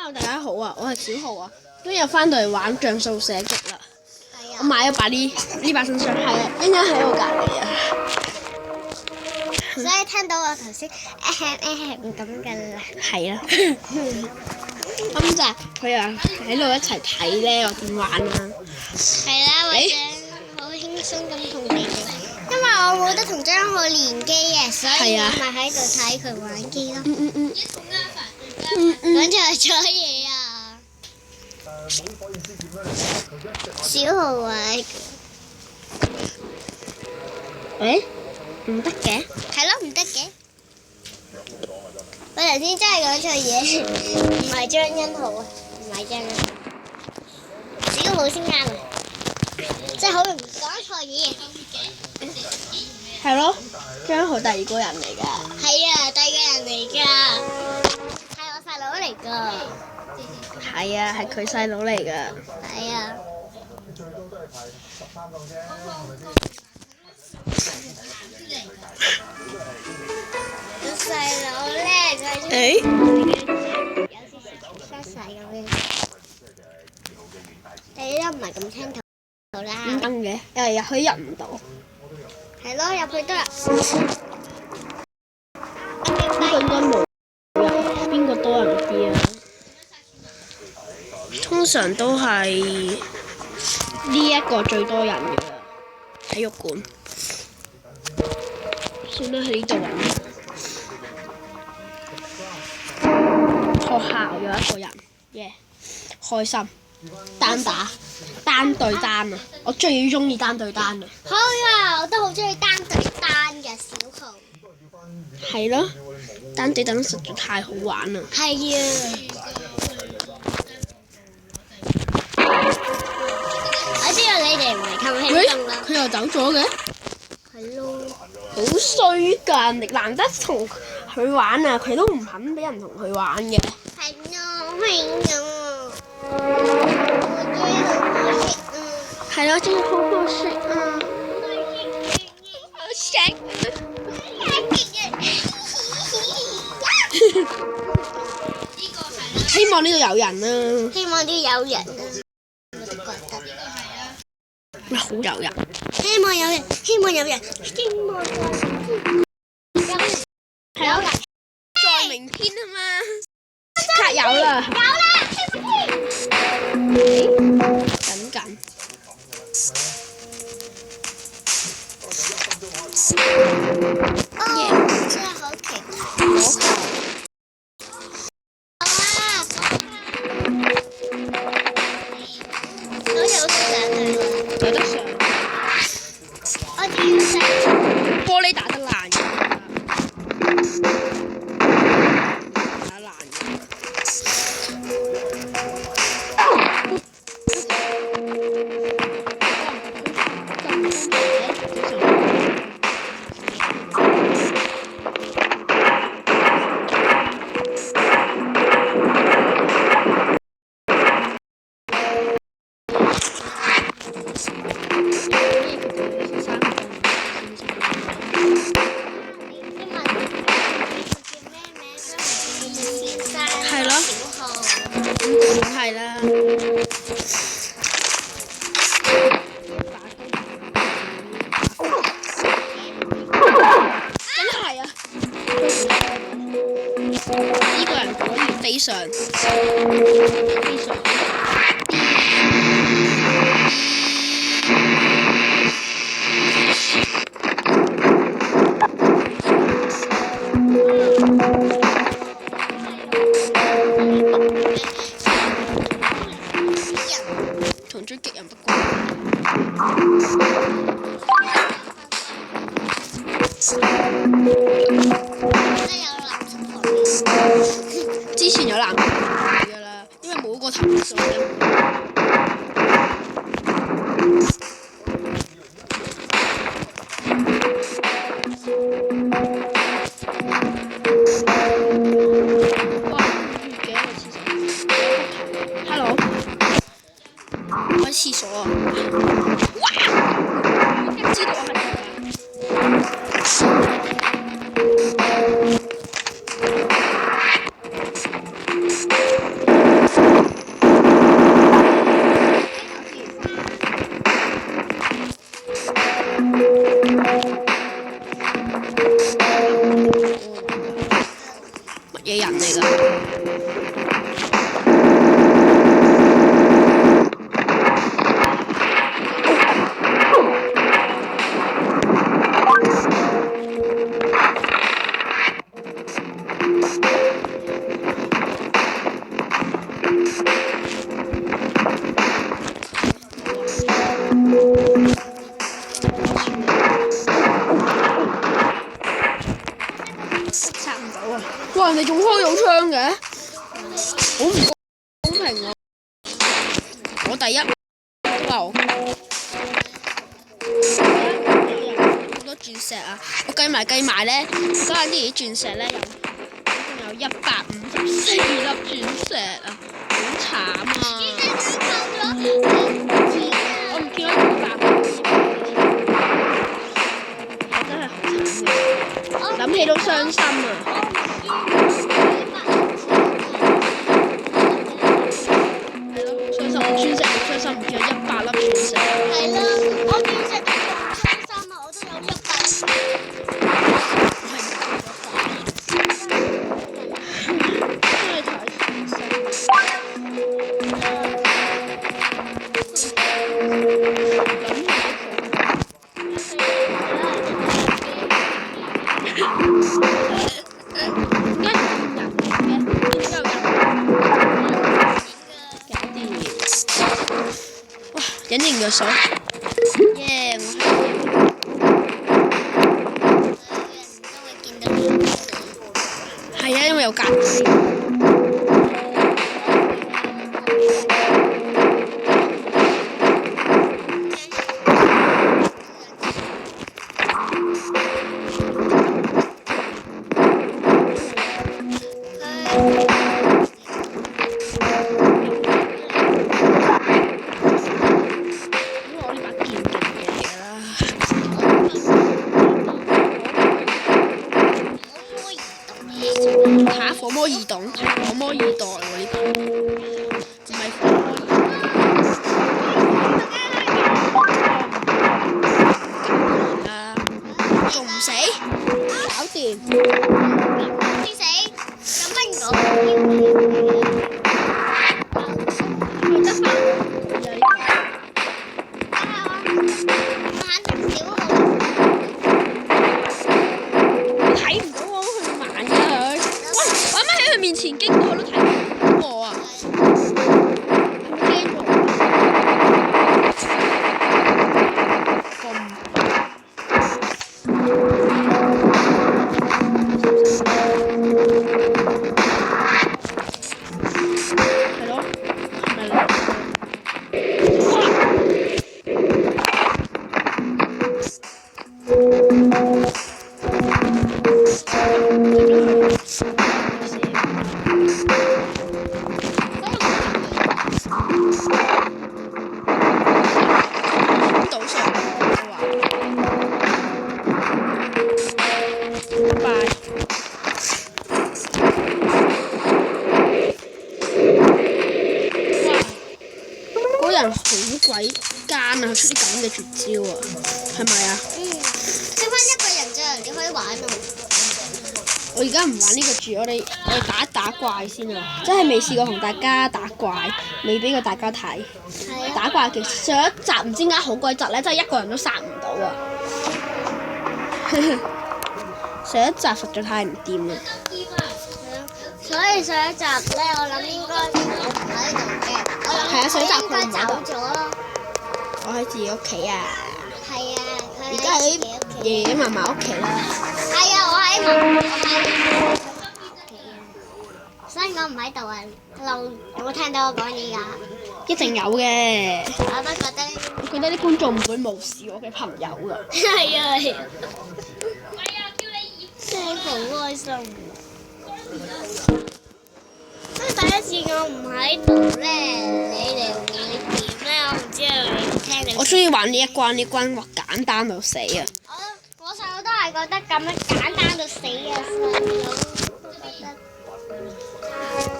Hello，大家好啊！我係小豪啊，今日翻到嚟玩像素射擊啦。我買咗把呢把新槍，係啊，欣欣喺我隔離啊。所以聽到我頭先咁嘅啦。係啊。咁就佢又喺度一齊睇咧，我點玩啊？係啦，或者好輕鬆咁同你哋。因為我冇得同張浩連機嘅，所以我咪喺度睇佢玩機咯。講錯咗嘢啊！小豪啊！誒，唔得嘅。係咯，唔得嘅。我頭先真係講錯嘢，唔係張欣豪啊，唔係張欣豪。小豪先啱啊！即係好容易講錯嘢。係咯，張豪第二個人嚟㗎。係啊，第二個人嚟㗎，係我細佬嚟㗎。係啊，係佢細佬嚟㗎。係啊。我細佬咧，佢有少少失勢咁樣。你都唔係咁清楚啦。唔得嘅，入去入唔到。係咯，入去得啦。呢個應該冇人，邊個多人啲啊？通常都係呢一個最多人嘅啦，體育館。算啦，喺呢度揾。學校有一個人，耶、開心。單打，單對單啊！我最中意單對單啊！好啊，我都好中意單對單嘅小豪。係咯，單對單實在太好玩啦！係啊。我知道你哋唔係咁興奮啦。佢又走咗嘅？係咯。好衰㗎！難得同佢玩啊，佢都唔肯俾人同佢玩嘅。係咯，係啊。係咯，真係好可惜啊！好食。希望呢度有人啊！希望呢度有人啊！我都覺得。好有人。希望有人，希望有人，希望有人。有人。在明天啊嘛，即刻有啦！有啦，等緊。哦，真係好奇怪。有得上。我哋要上。玻璃打得爛嘅。打爛嘅。係咯，梗係啦。真係啊！呢個人果然非常。同追擊人不過。之前有藍色㗎啦，因為冇個頭數嘅。Hello， 我喺廁所啊！哇！知道我係。殺唔到啊！哇！人哋仲開到槍嘅，好唔公平喎！我第一，哇！好多鑽石啊！我計埋咧，嗰下啲鑽石咧有154粒鑽石啊！好慘啊！我唔見咗200，真係好慘嘅，諗起都傷心啊！係咯，傷心，鑽石好傷心，唔見咗100粒鑽石。係啦，我鑽石都好傷心啊！我都有100。隱形藥水，耶！係啊，因為有格仔。火魔異動，火魔二代喎呢個，唔係火魔二仲唔死？搞掂。先死，咁乜唔講？得翻。面前經過都睇唔到我啊！驚咗！係咯，係咪咧？好鬼奸啊！出啲咁嘅絕招啊，係咪啊？剩翻1個人咋，你可以玩啊！我而家唔玩呢個住，我哋打一打怪先啊！真係未試過同大家打怪，未俾過大家睇。打怪其實上一集唔知點解好鬼窒咧，真係1個人都殺唔到啊！上一集實在太唔掂啦。所以上一集咧，我諗應該我唔喺度嘅。係啊，上一集佢唔喺度。走咗咯。我喺自己屋企啊。係啊，而家喺爺爺嫲嫲屋企啦。係啊，我喺嫲嫲屋企啊。所以我唔喺度啊。Hello，有冇聽到我講嘢㗎？一定有嘅。我都覺得啲觀眾唔會無視我嘅朋友㗎。係啊係啊。真係好開心。所以第一次我唔喺度咧，你哋會點咧？我唔知啊，你聽你。我中意玩呢一關，呢關哇簡單到死啊！我細佬都係覺得咁樣簡單到死啊！細佬都覺得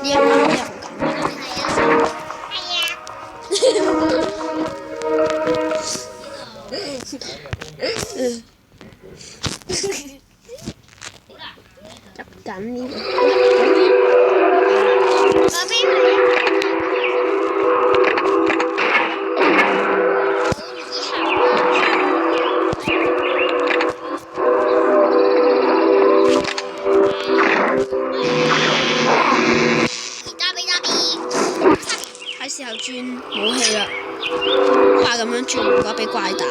呢一關真係好簡單。係啊。入緊呢個。時候轉武器啦，快咁樣轉，唔該俾怪打。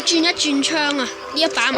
轉一轉槍啊！呢一把唔